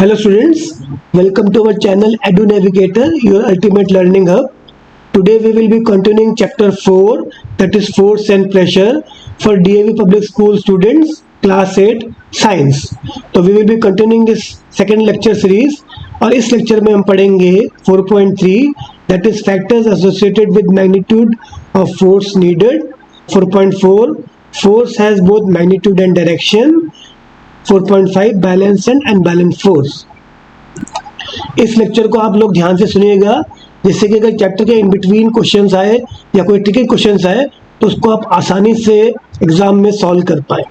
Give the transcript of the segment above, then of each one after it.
Hello students, welcome to our channel Edu Navigator, your ultimate learning hub. Today we will be continuing chapter 4, that is force and pressure for DAV public school students class 8 science. तो we will be continuing this second lecture series और इस lecture में हम पढ़ेंगे 4.3 that is factors associated with magnitude of force needed. 4.4 force has both magnitude and direction. 4.5 balance and unbalance force. इस lecture को आप लोग ध्यान से सुनिएगा, जिससे कि अगर चैप्टर के इन बिटवीन क्वेश्चंस आए या कोई ट्रिकी क्वेश्चंस आए तो उसको आप आसानी से एग्जाम में सॉल्व कर पाए।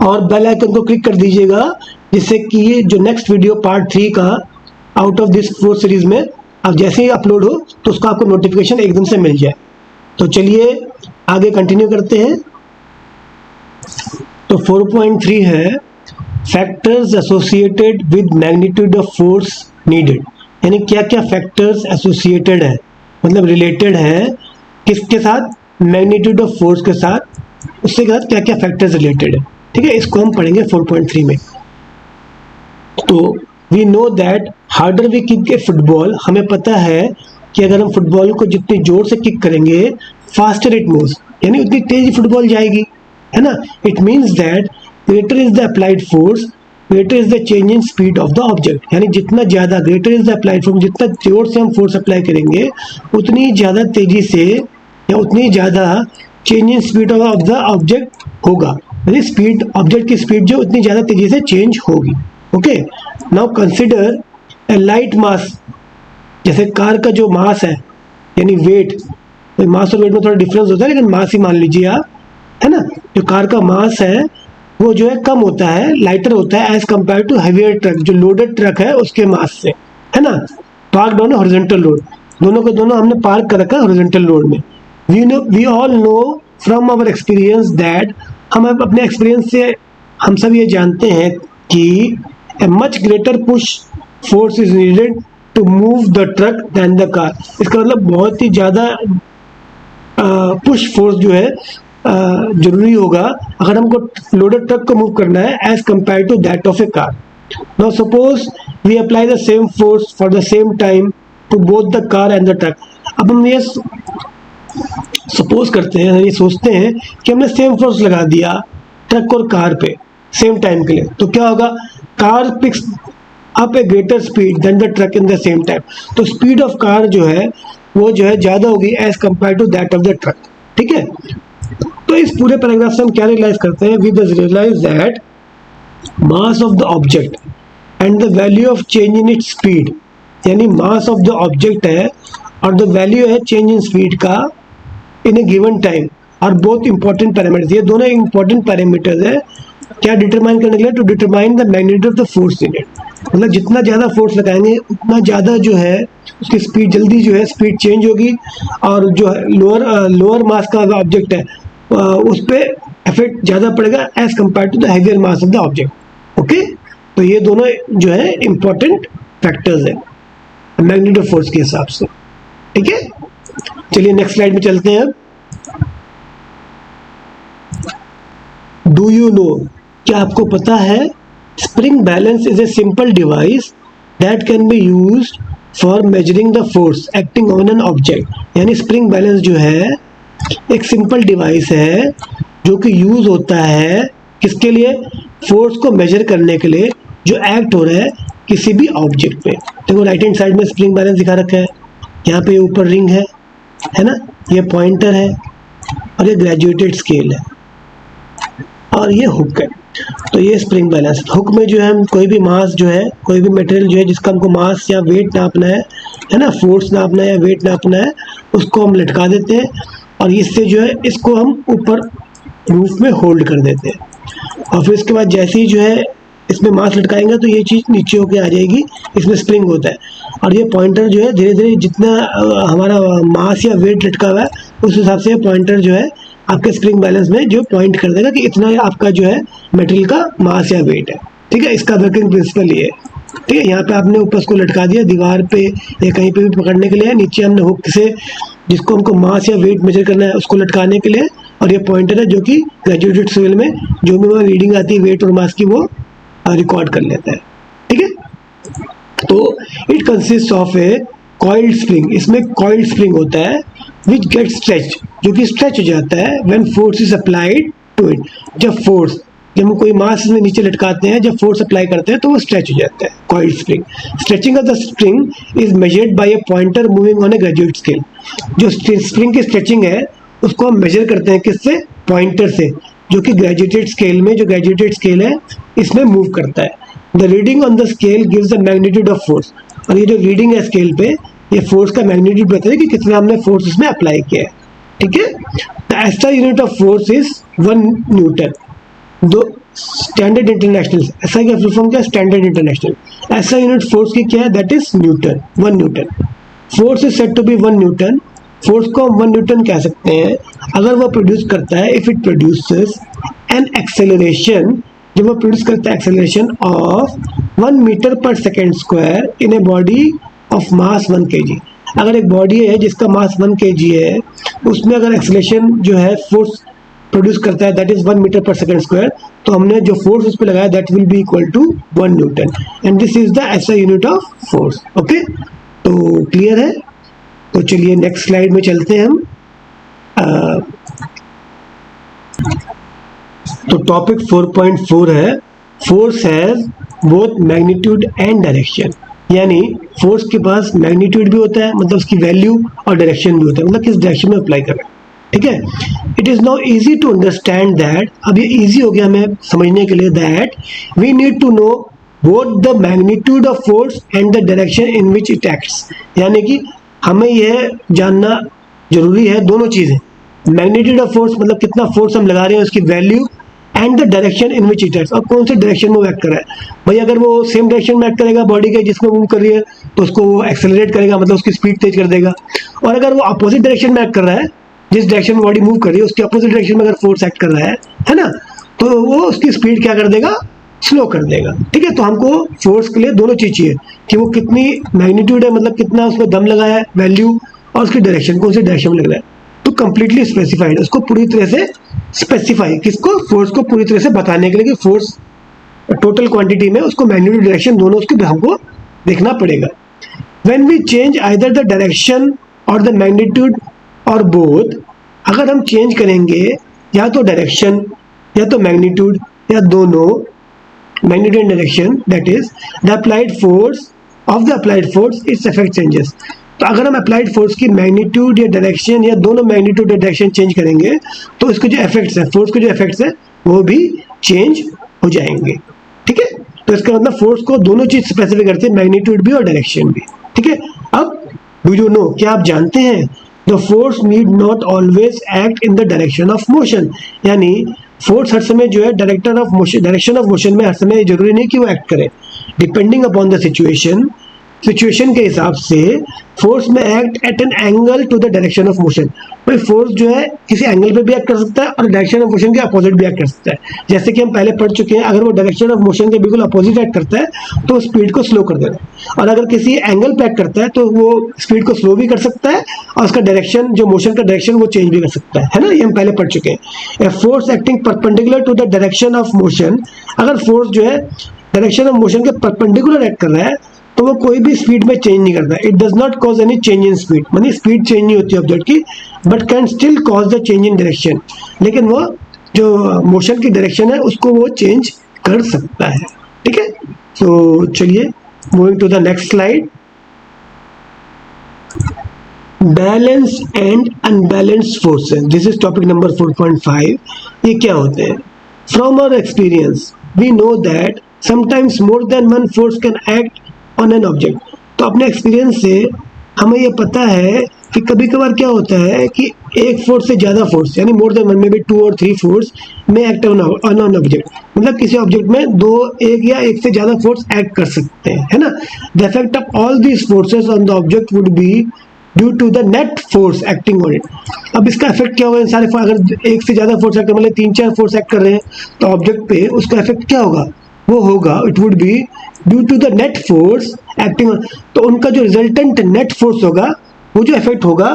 और बेल आइकन को क्लिक कर दीजिएगा, जिससे कि जो नेक्स्ट वीडियो पार्ट 3 का आउट ऑफ दिस 4 सीरीज में अब जैसे ही अपलोड हो तो उसका आपको नोटिफिकेशन एकदम से मिल जाए। तो चलिए आगे कंटिन्यू करते हैं। तो 4.3 है factors associated with magnitude of force needed, यानी क्या क्या फैक्टर्स एसोसिएटेड है, मतलब रिलेटेड है किसके साथ, मैग्नीट्यूड ऑफ फोर्स के साथ, उसके साथ क्या क्या फैक्टर्स रिलेटेड है। ठीक है, इसको हम पढ़ेंगे 4.3 में। तो we know that harder we kick a football, हमें पता है कि अगर हम फुटबॉल को जितनी जोर से किक करेंगे फास्टर इट मूव्स, यानी उतनी तेज फुटबॉल जाएगी, है ना। It means that greater is the applied force, greater is the change in speed of the object, यानी जितना ज़्यादा greater is the applied force, जितना जोर से हम फोर्स अप्लाई करेंगे उतनी ज़्यादा तेजी से या उतनी ज़्यादा change in speed of the object होगा, यानी स्पीड ऑब्जेक्ट की स्पीड जो उतनी ज़्यादा तेजी से चेंज होगी। Okay, now consider a light mass, जैसे कार का जो मास है यानी वेट, मास और वेट में थोड़ा डिफरेंस होता है लेकिन मास ही मान लीजिए आप, है ना। जो कार का मास है वो जो है कम होता है, लाइटर होता है as compare to heavier truck, जो लोडेड ट्रक है उसके मास से, है ना। पार्क ऑन हॉरिजॉन्टल रोड, दोनों को दोनों हमने पार्क कर रखा है हॉरिजॉन्टल रोड में। We all know from our experience that, हम अपने एक्सपीरियंस से हम सब ये जानते हैं कि a much greater push force is needed to move the truck than the car. इसका मतलब बहुत ही ज़्यादा पुश फोर्स जो है जरूरी होगा अगर हमको लोडेड ट्रक को मूव करना है as compare to that of a car. Now suppose we apply the same force for the same time to both the car and the truck. अब हम ये सपोज करते हैं, ये सोचते हैं कि हमने सेम फोर्स लगा दिया ट्रक और कार पे सेम टाइम के लिए, तो क्या होगा, car picks up a greater speed than the truck in the same time. तो स्पीड ऑफ कार जो है वो जो है ज़्यादा होगी as compare to that of the truck. ठीक है, तो इस पूरे पैराग्राफ से हम क्या रियलाइज करते हैं, we thus realise that mass of the object and the value of change in its speed, यानी मास ऑफ द ऑब्जेक्ट है और द वैल्यू है चेंज इन स्पीड का इन ए गिवन टाइम, और बहुत इंपॉर्टेंट पैरामीटर्स, ये दोनों important parameters है क्या डिटरमाइन करने के लिए, to determine the magnitude of the force in it, मतलब जितना ज़्यादा फोर्स लगाएंगे उतना ज़्यादा जो है उसकी स्पीड जल्दी जो है स्पीड चेंज होगी, और जो है लोअर मास का ऑब्जेक्ट है उस पर इफेक्ट ज़्यादा पड़ेगा as compare to the heavier mass of the object. Okay, तो ये दोनों जो है इंपॉर्टेंट फैक्टर्स है मैग्नीट्यूड ऑफ फोर्स के हिसाब से। ठीक है, चलिए नेक्स्ट स्लाइड में चलते हैं। डू यू नो, क्या आपको पता है, spring balance is a simple device that can be used for measuring the force acting on an object, यानी स्प्रिंग बैलेंस जो है एक सिंपल डिवाइस है जो कि यूज होता है किसके लिए, फोर्स को मेजर करने के लिए जो एक्ट हो रहा है किसी भी ऑब्जेक्ट पे। देखो राइट हैंड साइड में स्प्रिंग बैलेंस दिखा रखा है, यहाँ पे ऊपर रिंग है ना, ये पॉइंटर है और ये ग्रेजुएटेड स्केल है और ये हुक है। तो ये स्प्रिंग बैलेंस, हुक में जो है हम कोई भी मास जो है, कोई भी मटेरियल जो है जिसका हमको मास या वेट नापना है ना, फोर्स नापना है या वेट नापना है, उसको हम लटका देते हैं और इससे जो है इसको हम ऊपर रूफ में होल्ड कर देते हैं, और फिर इसके बाद जैसे ही जो है इसमें मास लटकाएंगे तो ये चीज़ नीचे होके आ जाएगी, इसमें स्प्रिंग होता है, और ये पॉइंटर जो है धीरे धीरे जितना हमारा मास या वेट लटका हुआ है उस हिसाब से पॉइंटर जो है आपके स्प्रिंग बैलेंस में जो पॉइंट कर देगा कि इतना आपका जो है मटेरियल का मास या वेट है। ठीक है, इसका वर्किंग प्रिंसिपल ये है। ठीक है, यहाँ पे आपने ऊपर उसको लटका दिया दीवार पे या कहीं पे भी पकड़ने के लिए, नीचे हमने हुक से जिसको हमको मास या वेट मेजर करना है उसको लटकाने के लिए, और ये पॉइंटर है जो कि ग्रेजुएटेड स्केल में जो भी वहाँ रीडिंग आती है वेट और मास की वो रिकॉर्ड कर लेता है। तो it consist of A coiled spring, इसमें कॉइल्ड स्प्रिंग होता है विच गेट स्ट्रेच, जो कि स्ट्रेच हो जाता है when force is applied to it. जब हम कोई मास में नीचे लटकाते हैं, जब फोर्स अप्लाई करते हैं तो वो स्ट्रेच हो जाता है, coiled spring. Stretching of the spring is measured by A pointer moving on A graduate scale. जो स्प्रिंग की स्ट्रेचिंग है उसको हम मेजर करते हैं किससे? पॉइंटर से, जो कि ग्रेजुएटेड स्केल में, जो ग्रेजुएटेड स्केल है इसमें मूव करता है। The reading on the scale gives the magnitude of force, और ये जो रीडिंग है स्केल पे, ये फोर्स का मैग्नीट्यूड बताता है कि कितना हमने फोर्स इसमें अप्लाई किया है। ठीक है, the SI unit of force is 1 newton. दो स्टैंडर्ड इंटरनेशनल, एसआई का फुल फॉर्म क्या है? Standard international. SI unit force की क्या है? That is newton, 1 newton. Force is said to be 1 newton. Force को हम 1 न्यूटन कह सकते हैं अगर वो प्रोड्यूस करता है, if it produces an acceleration, जब वो प्रोड्यूस करता है acceleration of 1 metre per second square in a body of mass 1 kg। अगर एक बॉडी है जिसका मास 1 kg है, उसमें अगर एक्सेलरेशन जो है फोर्स प्रोड्यूस करता है that is 1 metre per second square, तो हमने जो फोर्स उस पर लगाया that will be equal to 1 newton, and this is the SI unit of force. Okay, तो क्लियर है? तो चलिए नेक्स्ट स्लाइड में चलते हैं हम। तो टॉपिक 4.4 है force has both magnitude and direction. यानी फोर्स के पास मैग्नीट्यूड भी होता है, मतलब उसकी वैल्यू, और डायरेक्शन भी होता है, मतलब किस डायरेक्शन में अप्लाई कर रहा है। ठीक है, it is now easy to understand that, अब ये ईजी हो गया हमें समझने के लिए, that we need to know both the magnitude of force and the direction in which it acts. यानी कि हमें यह जानना जरूरी है दोनों चीज़ें, मैग्नीट्यूड ऑफ फोर्स मतलब कितना फोर्स हम लगा रहे हैं, उसकी value, and the direction in which it acts, और कौन से डायरेक्शन में एक्ट कर रहा है। भाई अगर वो सेम डायरेक्शन में एक्ट करेगा बॉडी के जिसमें मूव कर रही है, तो उसको वो एक्सेलरेट करेगा, मतलब उसकी स्पीड तेज कर देगा। और अगर वो अपोजिट डायरेक्शन में एक्ट कर रहा है, जिस डायरेक्शन में बॉडी मूव कर रही है उसके अपोजिट डायरेक्शन में अगर फोर्स एक्ट कर रहा है ना, तो वो उसकी स्पीड क्या कर देगा? स्लो कर देगा। ठीक है, तो हमको फोर्स के लिए दोनों चीज चाहिए कि वो कितनी मैग्नीट्यूड है, मतलब कितना उसमें दम लगाया है, वैल्यू, और उसकी डायरेक्शन, कौन सी डायरेक्शन में लग रहा है। तो कंप्लीटली स्पेसिफाइड, उसको पूरी तरह से स्पेसिफाई, किसको? फोर्स को पूरी तरह से बताने के लिए कि फोर्स टोटल क्वांटिटी में उसको मैग्नीट्यूड, डायरेक्शन दोनों उसके हमको देखना पड़ेगा। When we change either the direction और द मैग्नीट्यूड और बोथ, अगर हम चेंज करेंगे या तो डायरेक्शन या तो मैग्नीट्यूड या दोनों, magnitude and direction, that is the applied force of the applied force its effect changes. तो अगर हम अप्लाइड फोर्स की मैग्नीट्यूड या डायरेक्शन या दोनों मैग्नीट्यूड या डायरेक्शन चेंज करेंगे तो इसके जो इफेक्ट्स है, फोर्स के जो इफेक्ट्स है वो भी चेंज हो जाएंगे। ठीक है, तो इसका मतलब फोर्स को दोनों चीज स्पेसिफाई करते हैं, मैग्नीट्यूड भी और डायरेक्शन भी। ठीक है, अब डू यू नो, क्या आप जानते हैं the force need not always act in the direction of motion. यानी फोर्स हर समय जो है डायरेक्शन ऑफ मोशन में हर समय जरूरी नहीं कि वो एक्ट करे, डिपेंडिंग अपॉन द सिचुएशन के हिसाब से फोर्स में act at an angle to the direction of motion. भाई फोर्स जो है किसी एंगल पे भी एक्ट कर सकता है और डायरेक्शन ऑफ मोशन के अपोजिट भी एक्ट कर सकता है। जैसे कि हम पहले पढ़ चुके हैं, अगर वो डायरेक्शन ऑफ मोशन के बिल्कुल अपोजिट एक्ट करता है तो स्पीड को स्लो कर देना, और अगर किसी एंगल पे एक्ट करता है तो वो स्पीड को स्लो भी कर सकता है और उसका डायरेक्शन, जो मोशन का डायरेक्शन, वो चेंज भी कर सकता है ना, ये हम पहले पढ़ चुके हैं। A force acting perpendicular to the direction of motion, अगर फोर्स जो है डायरेक्शन ऑफ मोशन के परपेंडिकुलर एक्ट कर रहा है तो वो कोई भी स्पीड में चेंज नहीं करता। It does not cause any change in speed, मानी स्पीड चेंज नहीं होती ऑब्जेक्ट की, but can still cause the change in direction. लेकिन वो जो मोशन की डायरेक्शन है उसको वो चेंज कर सकता है। ठीक है, तो चलिए moving to the next slide. Balance and unbalanced forces, this is topic number 4.5। ये क्या होते हैं? From our experience we know that sometimes more than one force can act on an object. तो अपने एक्सपीरियंस से हमें ये पता है कि कभी कभार क्या होता है कि एक फोर्स से ज़्यादा फोर्स, यानी मोर देन वन, मे बी 2 और 3 फोर्स में एक्ट ऑन एन ऑब्जेक्ट, मतलब किसी ऑब्जेक्ट में एक या एक से ज़्यादा फोर्स एक्ट कर सकते हैं, है ना। The effect of all these forces on the object would be due to the net force acting on it. अब इसका इफेक्ट क्या होगा? सारे अगर एक से ज़्यादा फोर्स एक्ट, मतलब 3-4 फोर्स एक्ट कर रहे हैं तो ऑब्जेक्ट पे उसका इफेक्ट क्या होगा? वो होगा, it would be due to the net force acting. तो उनका जो रिजल्टेंट नेट फोर्स होगा, वो जो इफेक्ट होगा,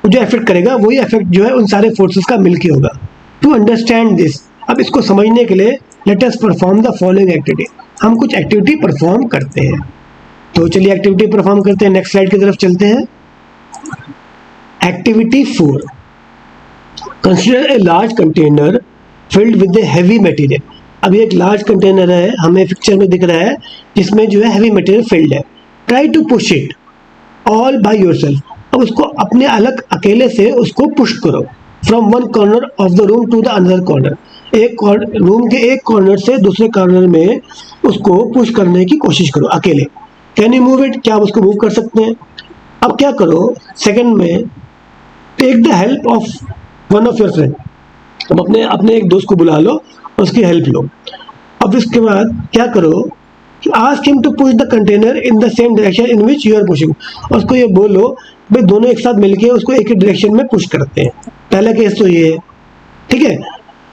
वो जो इफेक्ट करेगा, वही इफेक्ट जो है उन सारे फोर्सेस का मिलके होगा। टू अंडरस्टैंड दिस, अब इसको समझने के लिए let us perform the following activity. हम कुछ एक्टिविटी परफॉर्म करते हैं। तो चलिए एक्टिविटी परफॉर्म करते हैं, नेक्स्ट स्लाइड की तरफ चलते हैं। Activity 4, consider a large container filled with a heavy material. अब ये एक लार्ज कंटेनर है, हमें पिक्चर में दिख रहा है, जिसमें जो है हैवी मटेरियल फिल्ड है। Try to push it all by yourself. अब उसको अपने अलग अकेले से उसको पुश करो, from one corner of the room to the another corner. एक रूम के एक कॉर्नर से दूसरे कॉर्नर में उसको पुश करने की कोशिश करो अकेले। कैन यू मूव इट, क्या आप उसको मूव कर सकते हैं? अब क्या करो, सेकंड में take the help of one of your friend. अब अपने एक दोस्त को बुला लो, उसकी हेल्प लो। अब इसके बाद क्या करो, ask him to push the container in the same direction in which you are pushing. और उसको ये बोलो भाई दोनों एक साथ मिलके उसको एक ही डायरेक्शन में पुश करते हैं। पहला केस तो ये है, ठीक है।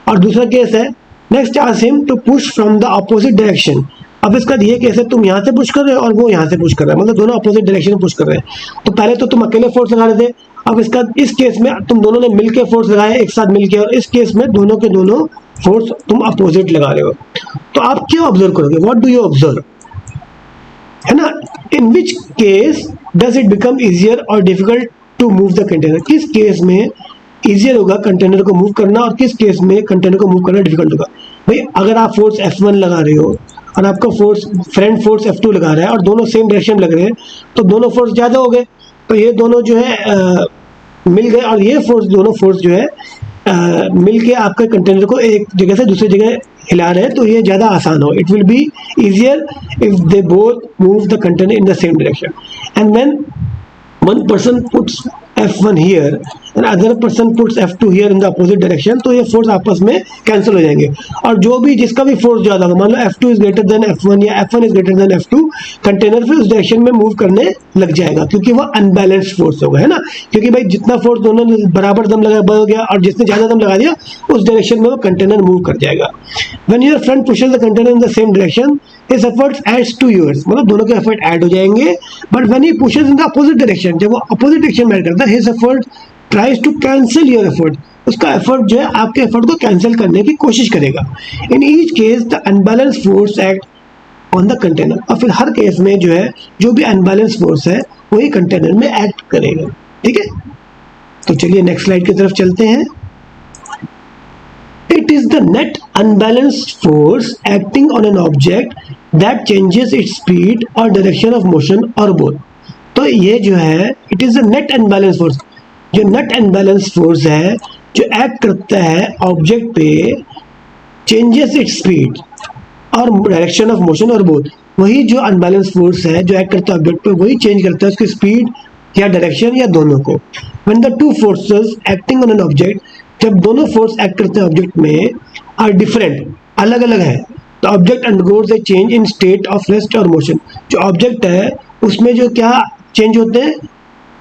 और दूसरा केस है, next ask him to push from the opposite direction. अब इसका ये केस है, तुम यहाँ से पुश कर रहे हो और वो यहाँ से पुश कर रहा है, मतलब दोनों अपोजिट डायरेक्शन में पुश कर रहे हैं। तो पहले तो तुम अकेले फोर्स लगा रहे थे, अब इसका इस केस में तुम दोनों ने मिलके फोर्स लगाया एक साथ मिलके, और इस केस में दोनों के दोनों फोर्स तुम अपोजिट लगा रहे हो। तो आप क्या ऑब्जर्व करोगे, व्हाट डू यू ऑब्जर्व, है ना? In which case does it become easier और difficult to move the container. किस केस में इजियर होगा कंटेनर को मूव करना और किस केस में कंटेनर को मूव करना डिफिकल्ट होगा? भाई अगर आप फोर्स F1 लगा रहे हो और आपका फ्रेंड फोर्स F2 लगा रहा है और दोनों सेम डायरेक्शन लग रहे हैं, तो दोनों फोर्स ज़्यादा हो गए। तो ये दोनों जो है मिल गए, और ये दोनों फोर्स जो है मिल के आपके कंटेनर को एक जगह से दूसरी जगह हिला रहे हैं, तो ये ज़्यादा आसान हो। It will be easier if they both move the container in the same direction. And when one person puts F1 here and other person puts F2 here in the opposite direction, तो ये force आपस में cancel हो जाएंगे। और जो भी जिसका भी फोर्स ज़्यादा होगा, मान लो F2 is greater than F1 या F1 is greater than F2, container फिर उस डायरेक्शन में मूव करने लग जाएगा, क्योंकि वो अनबैलेंस्ड फोर्स होगा, है ना। क्योंकि भाई जितना फोर्स दोनों ने बराबर दम लगा बढ़ गया, और जिसने ज़्यादा दम लगा दिया उस डायरेक्शन में वो कंटेनर मूव कर जाएगा। When your friend pushes the container in the same direction, his efforts adds to yours, मतलब दोनों के एफर्ट ऐड हो जाएंगे। But when he pushes in the opposite direction, जब वो अपोजिट डायरेक्शन में ऐड करता है, his effort tries to cancel your effort, उसका एफर्ट जो है आपके एफर्ट को कैंसिल करने की कोशिश करेगा। In each case the unbalance force act on the container, और फिर हर केस में जो है जो भी अनबैलेंस फोर्स है वही कंटेनर में एक्ट करेगा, ठीक है। तो चलिए नेक्स्ट स्लाइड की तरफ चलते हैं। It is the net unbalanced force acting on an object that changes its speed or direction of motion or both। तो ये जो है it is the net unbalanced force, जो net unbalanced force है जो एक्ट करता है ऑब्जेक्ट पे, changes its speed और डायरेक्शन ऑफ मोशन और बोथ। वही जो अनबैलेंस फोर्स है जो एक्ट करता है ऑब्जेक्ट पे, वही चेंज करता है उसकी स्पीड या डायरेक्शन या दोनों को। When the two forces acting on an object, जब दोनों फोर्स एक्ट करते हैं ऑब्जेक्ट में, आर डिफरेंट, अलग अलग है, तो object undergoes A change in state of rest और मोशन। जो ऑब्जेक्ट है उसमें जो क्या चेंज होते हैं,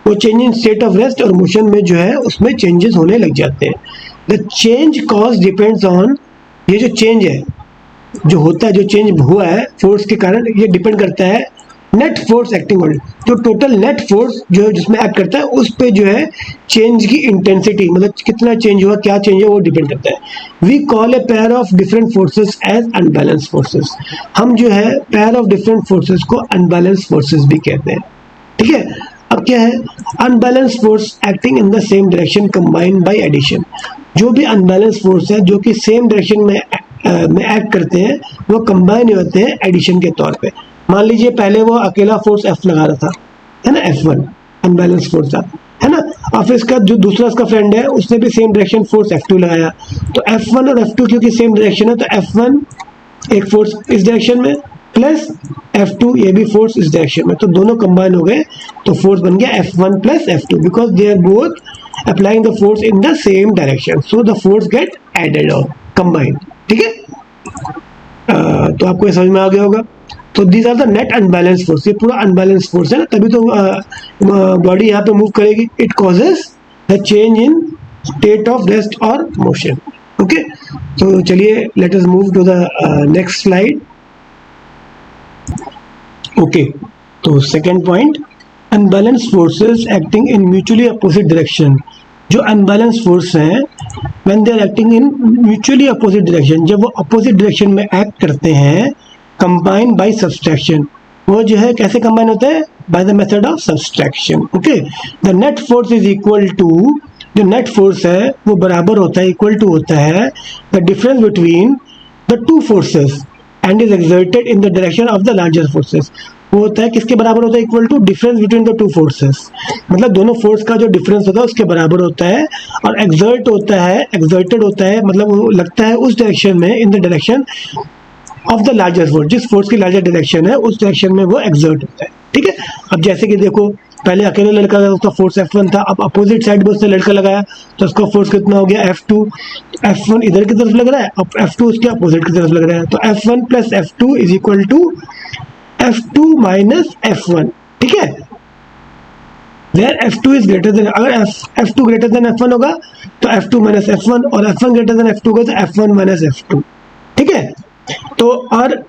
वो change in state of rest और मोशन में जो है उसमें चेंजेस होने लग जाते हैं। The change cause depends on, ये जो चेंज है जो होता है, जो चेंज हुआ है फोर्स के कारण, ये डिपेंड करता है नेट फोर्स एक्टिंग ऑन, जो टोटल नेट फोर्स जो है जिसमें एक्ट करता है उस पे जो है चेंज की इंटेंसिटी, मतलब कितना चेंज हुआ, क्या चेंज है, वो डिपेंड करता है। We call a pair of different forces as unbalance forces. हम जो है पेयर ऑफ डिफरेंट फोर्सेस को अनबैलेंस फोर्सेस भी कहते हैं, ठीक है। अब क्या है, unbalance force acting in the same direction combined by addition. जो भी अनबैलेंस फोर्स है जो कि सेम डायरेक्शन में एक्ट करते हैं, वो कंबाइन होते हैं एडिशन के तौर पे। मान लीजिए पहले वो अकेला फोर्स F लगा रहा था, है ना, F1 अनबैलेंस फोर्स था, है ना। और फिर इसका जो दूसरा उसका फ्रेंड है उसने भी सेम डायरेक्शन फोर्स F2 लगाया, तो F1 और F2 क्योंकि सेम डायरेक्शन है, तो F1 एक फोर्स इस डायरेक्शन में प्लस F2 ये भी फोर्स इस डायरेक्शन में, तो दोनों कंबाइन हो गए, तो फोर्स बन गया F1 plus F2, because they are both applying the force in the same direction, so the force get added और कंबाइंड, ठीक है। तो आपको ये समझ में आ गया होगा। तो these are the net unbalance force, ये पूरा अनबैलेंस फोर्स है ना, तभी तो बॉडी यहाँ पे मूव करेगी। It causes the change in state of rest और मोशन, ओके। तो चलिए let us move to the next slide. Okay, तो second point, unbalance forces acting in mutually opposite direction. जो अनबैलेंस फोर्स हैं when they are acting in mutually opposite direction, जब वो opposite direction में act करते हैं, कंबाइन बाय सब्सट्रैक्शन, वो जो है कैसे कंबाइन होते हैं, by the method of subtraction. Okay, the net force is equal to, जो नेट फोर्स है वो बराबर होता है, इक्वल टू होता है the difference between the two forces and is exerted in the direction of the larger forces. वो होता है किसके बराबर होता है, equal to difference between the two forces, मतलब दोनों फोर्स का जो डिफरेंस होता है उसके बराबर होता है। और एक्सर्ट होता है, एक्सर्टेड होता है मतलब वो लगता है उस डायरेक्शन में, इन the direction of the larger force, जिस फोर्स की लार्जर डायरेक्शन है उस डायरेक्शन में वो एक्सर्ट होता है। ठीक है, अब जैसे कि देखो पहले अकेला लड़का था उसका फोर्स F1 था, अब अपोजिट साइड में उसने लड़का लगाया तो उसका फोर्स कितना हो गया F2। F1 इधर की तरफ लग रहा है, अब F2 उसके अपोजिट की तरफ लग रहा है, तो F1 plus F2 is equal to F2 minus F1। ठीक है, where F2 is greater than, अगर F2 ग्रेटर देन F1 होगा तो F2 माइनस F1, और F1 ग्रेटर देन F2 होगा तो F1 माइनस F2। ठीक है, तो और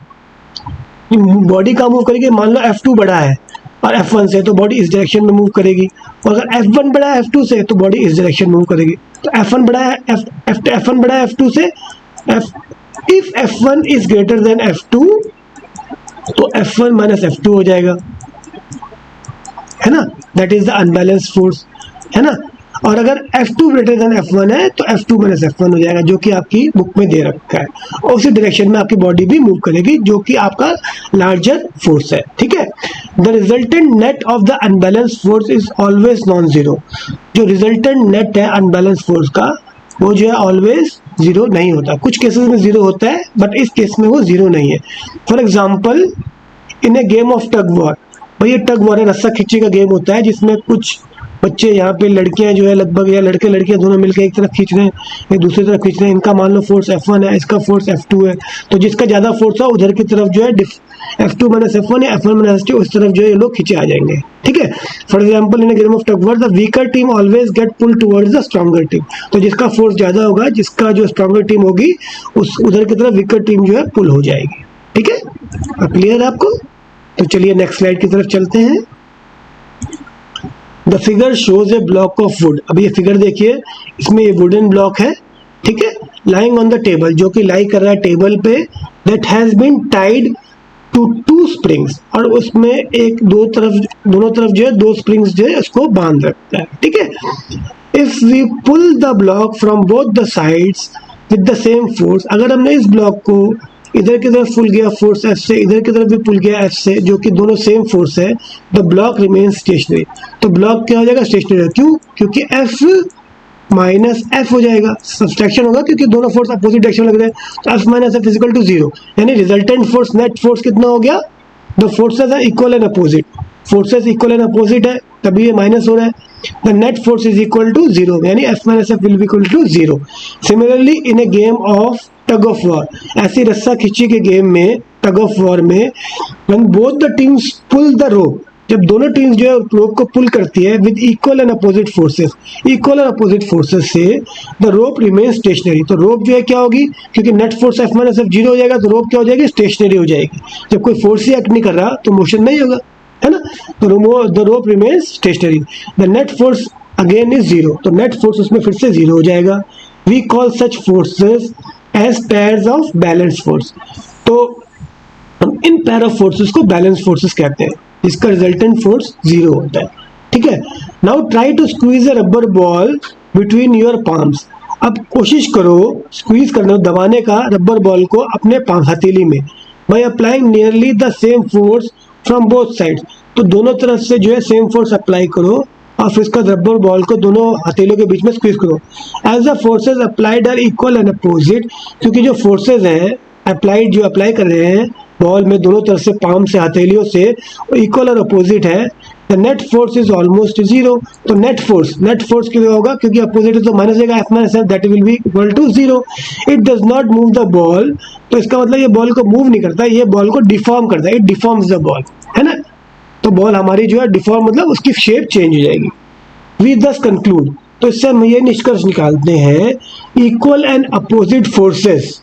बॉडी का मूव करेगी, मान लो F2 बड़ा है और F1 से, तो बॉडी इस डायरेक्शन में मूव करेगी, और अगर F1 बड़ा है F2 से तो बॉडी इस डायरेक्शन मूव करेगी। तो F1 बड़ा है F1 बड़ा है F2 से, if F1 is greater than F2 तो F1 माइनस F2 हो जाएगा, है ना, that is the unbalance force, है ना। और अगर F2 ग्रेटर देन F1 है तो F2 माइनस F1 हो जाएगा, जो कि आपकी बुक में दे रखा है, और उसी डायरेक्शन में आपकी बॉडी भी मूव करेगी जो कि आपका लार्जर फोर्स है। ठीक है, the resultant net of the unbalance force is always non zero. जो रिजल्टेंट नेट है अनबैलेंस फोर्स का वो जो है ऑलवेज जीरो नहीं होता, कुछ केसेस में जीरो होता है बट इस केस में वो जीरो नहीं है। For example in a game of tug war, भाई ये टग वॉर है, रस्सा खींची का गेम होता है जिसमें कुछ बच्चे यहाँ पे लड़कियां जो है लगभग, या लड़के लड़कियां दोनों मिलकर एक तरफ खींच रहे हैं, एक दूसरी तरफ खींच रहे हैं, इनका मान लो फोर्स F1 है, इसका फोर्स F2 है, तो जिसका ज़्यादा फोर्स हो उधर की तरफ जो है F2 माइनस F1 या F1 माइनस F2 उस तरफ जो है ये लोग खींचे आ जाएंगे। ठीक है, for example in game of tug war the weaker team always get pull towards the stronger team, तो जिसका फोर्स ज़्यादा होगा, जिसका जो स्ट्रॉन्गर टीम होगी उस उधर की तरफ वीकर टीम जो है पुल हो जाएगी। ठीक है, अब क्लियर है आपको? तो चलिए नेक्स्ट स्लाइड की तरफ चलते हैं। The figure shows A block of would. अब ये फिगर देखिए, इसमें ये वुडन ब्लॉक है, ठीक है, लाइंग ऑन द टेबल, जो कि लाई कर रहा है टेबल पे, that has been tied to two springs, और उसमें एक दोनों तरफ जो है दो स्प्रिंग्स जो है उसको बांध रखता है। ठीक है, if we pull the block from both the sides with the same force, अगर हमने इस ब्लॉक को इधर की तरफ पुल गया फोर्स F से, इधर की तरफ भी पुल गया F से, जो कि दोनों सेम फोर्स है, द ब्लॉक रिमेन्स स्टेशनरी। तो ब्लॉक क्या हो जाएगा, स्टेशनरी। क्यों? क्योंकि F माइनस F हो जाएगा, सब्सट्रैक्शन होगा क्योंकि दोनों फोर्स अपोजिट डायरेक्शन लग रहे हैं, तो F minus F equal to zero, यानी रिजल्टेंट फोर्स, नेट फोर्स कितना हो गया, the forces are equal and opposite, forces equal and opposite है तभी ये माइनस हो रहा है, the net force is equal to zero, यानी F minus F will be equal to zero. Similarly in a game of tug of war, ऐसी रस्सा खींची के गेम में, टग ऑफ वॉर में, when both the teams pull the rope, जब दोनों teams जो है रोप को पुल करती है with equal and opposite forces, equal and opposite forces से द रोप रिमेन स्टेशनरी, तो रोप जो है क्या होगी, क्योंकि net force F minus F zero हो जाएगा तो रोप क्या हो जाएगी, स्टेशनरी हो जाएगी। जब कोई फोर्स ही एक्ट नहीं कर रहा तो मोशन नहीं होगा, है ना, तो the rope remains stationary, the net force again is zero, तो नेट फोर्स उसमें फिर से जीरो हो जाएगा। We call such forces as pairs of balance force, तो हम इन पेयर ऑफ फोर्सेस को बैलेंस फोर्सेस कहते हैं, जिसका रिजल्टेंट फोर्स जीरो होता है। ठीक है, now try to squeeze a rubber ball between your palms. अब कोशिश करो स्क्वीज करना, दबाने का रबर बॉल को अपने हथेली में, by applying nearly the same force from both sides, तो दोनों तरफ से जो है सेम फोर्स अप्लाई करो और फिर इसका रबर बॉल को दोनों हथेलियों के बीच में स्क्वीज करो। As the forces applied are equal and opposite, क्योंकि जो फोर्सेज हैं अप्लाइड, जो अप्लाई कर रहे हैं बॉल में दोनों तरफ से, पाम से, हथेलियों से, इक्वल और अपोजिट है, the net force is almost zero, तो नेट फोर्स क्यों होगा, क्योंकि अपोजिट है तो माइनस जाएगा, F minus F that will be equal to zero. It does not move the ball, तो इसका मतलब ये बॉल को मूव नहीं करता, ये बॉल को डिफॉर्म करता है, इट डिफॉर्म्स द बॉल, है ना, तो बॉल हमारी जो है डिफॉर्म मतलब उसकी शेप चेंज हो जाएगी। वी दस कंक्लूड, तो इससे हम ये निष्कर्ष निकालते हैं, इक्वल एंड अपोजिट फोर्सेस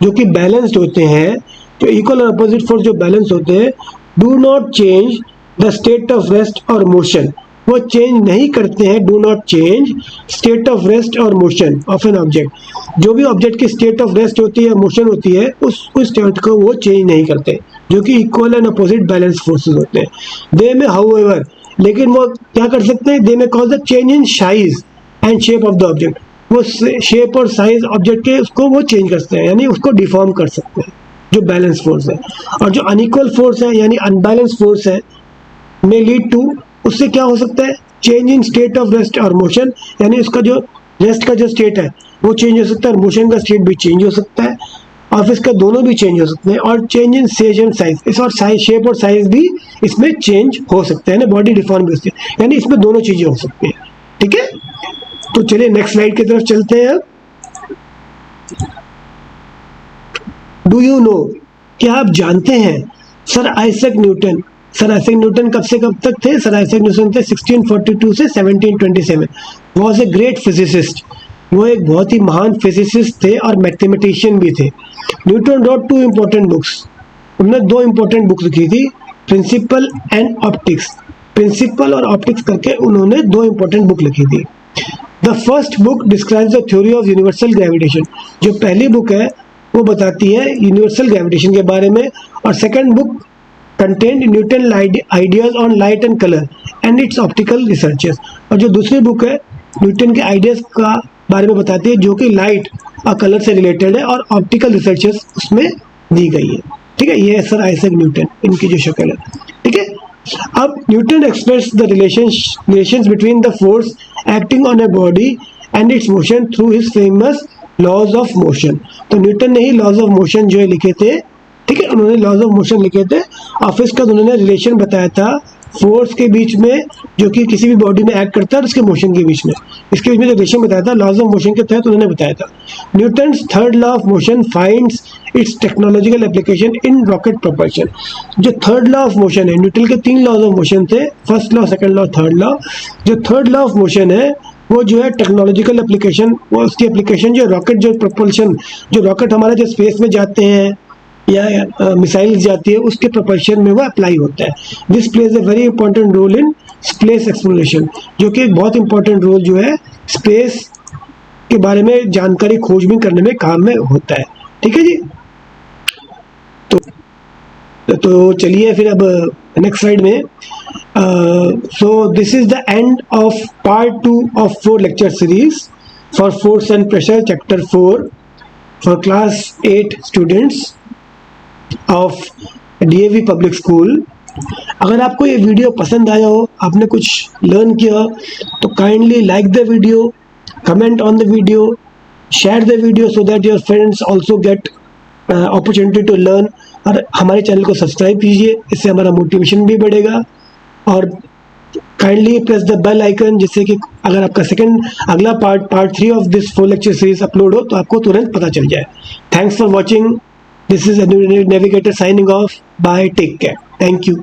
जो कि बैलेंस्ड होते हैं, तो इक्वल और अपोजिट फोर्स जो बैलेंस होते हैं, do not change the state of rest और मोशन, वो चेंज नहीं करते हैं, do not change state of rest और मोशन ऑफ एन ऑब्जेक्ट, जो भी ऑब्जेक्ट की स्टेट ऑफ रेस्ट होती है, मोशन होती है, उस स्टेट को वो चेंज नहीं करते, जो कि equal and opposite balance forces होते हैं। दे में हाउएवर, लेकिन वो क्या कर सकते हैं, दे में cause the change in size and shape of the object, वो शेप और साइज ऑब्जेक्ट के उसको वो चेंज कर सकते हैं, यानी उसको डिफॉर्म कर सकते हैं, जो बैलेंस फोर्स है। और जो अनइक्वल फोर्स है यानी अनबैलेंस फोर्स है, में लीड टू, उससे क्या हो सकता है, change in state of rest और मोशन, यानी उसका जो रेस्ट का जो स्टेट है वो चेंज हो सकता है, और मोशन का स्टेट भी चेंज हो सकता है, और फिर इसका दोनों भी चेंज हो सकते हैं। और change in shape and size, इस और साइज, शेप और साइज भी इसमें चेंज हो सकता है ना, बॉडी डिफॉर्म भी होती है, यानी इसमें दोनों चीजें हो सकती हैं। ठीक है, तो चलिए नेक्स्ट स्लाइड की तरफ चलते हैं। डू यू नो, क्या आप जानते हैं, sir Isaac Newton, sir Isaac Newton कब से कब तक थे, सर आइजैक न्यूटन थे 1642 से 1727, वॉज ए ग्रेट फिजिसिस्ट, वो एक बहुत ही महान फिजिसिस्ट थे और मैथमेटिशियन भी थे। न्यूटन रोट 2 इंपॉर्टेंट बुक्स, उन्होंने 2 इंपॉर्टेंट बुक्स लिखी थी, प्रिंसिपल एंड ऑप्टिक्स, प्रिंसिपल और ऑप्टिक्स करके उन्होंने 2 इंपॉर्टेंट बुक लिखी थी। The first book describes the theory of universal gravitation, जो पहली बुक है वो बताती है यूनिवर्सल ग्रेविटेशन के बारे में, और second book content Newton ideas on light and colour and it's optical researches, और जो दूसरी बुक है न्यूटन के आइडियाज का बारे में बताती है, जो कि लाइट और कलर से रिलेटेड है और ऑप्टिकल रिसर्चेस उसमें दी गई है। ठीक है, ये है सर आइजैक न्यूटन, इनकी जो शक्ल है। ठीक है, अब Newton express the relations between the force acting on a body and its motion through his famous laws of motion. तो न्यूटन ने ही लॉज ऑफ मोशन जो है लिखे थे। ठीक है, उन्होंने लॉज ऑफ मोशन लिखे थे, और फिर इसका उन्होंने रिलेशन बताया था फोर्स के बीच में, जो कि किसी भी बॉडी में एक्ट करता है, और उसके मोशन के बीच में, इसके बीच में जो रिलेशन बताया था लॉज ऑफ मोशन के तहत उन्होंने बताया था। Newton's third law of motion finds it's technological application in rocket propulsion. जो थर्ड लॉ ऑफ मोशन है, न्यूटन के 3 लॉज ऑफ मोशन थे, first law, second law, third law. जो थर्ड लॉ ऑफ मोशन है वो जो है टेक्नोलॉजिकल एप्लीकेशन, वो उसकी एप्लीकेशन जो रॉकेट, जो प्रोपल्शन, जो रॉकेट हमारे जो स्पेस में जाते हैं या मिसाइल्स जाती है, उसके प्रोपल्शन में वो अप्लाई होता है। This plays a very important role in space exploration, जो कि एक बहुत इंपॉर्टेंट रोल जो है स्पेस के बारे में जानकारी खोजबीन करने में काम में होता है। ठीक है जी, तो चलिए फिर अब नेक्स्ट स्लाइड में। So this is the end of part 2 of 4 lecture series for force and pressure chapter 4 for class 8 students of DAV public school। अगर आपको ये वीडियो पसंद आया हो, आपने कुछ लर्न किया हो, तो kindly like the video, comment on the video, share the video so that your friends also get opportunity to learn। और हमारे चैनल को सब्सक्राइब कीजिए, इससे हमारा मोटिवेशन भी बढ़ेगा। और kindly press the bell icon, जिससे कि अगर आपका अगला part 3 of this 4 lecture series upload हो तो आपको तुरंत पता चल जाए। Thanks for watching, this is navigator signing off, bye, take care, thank you.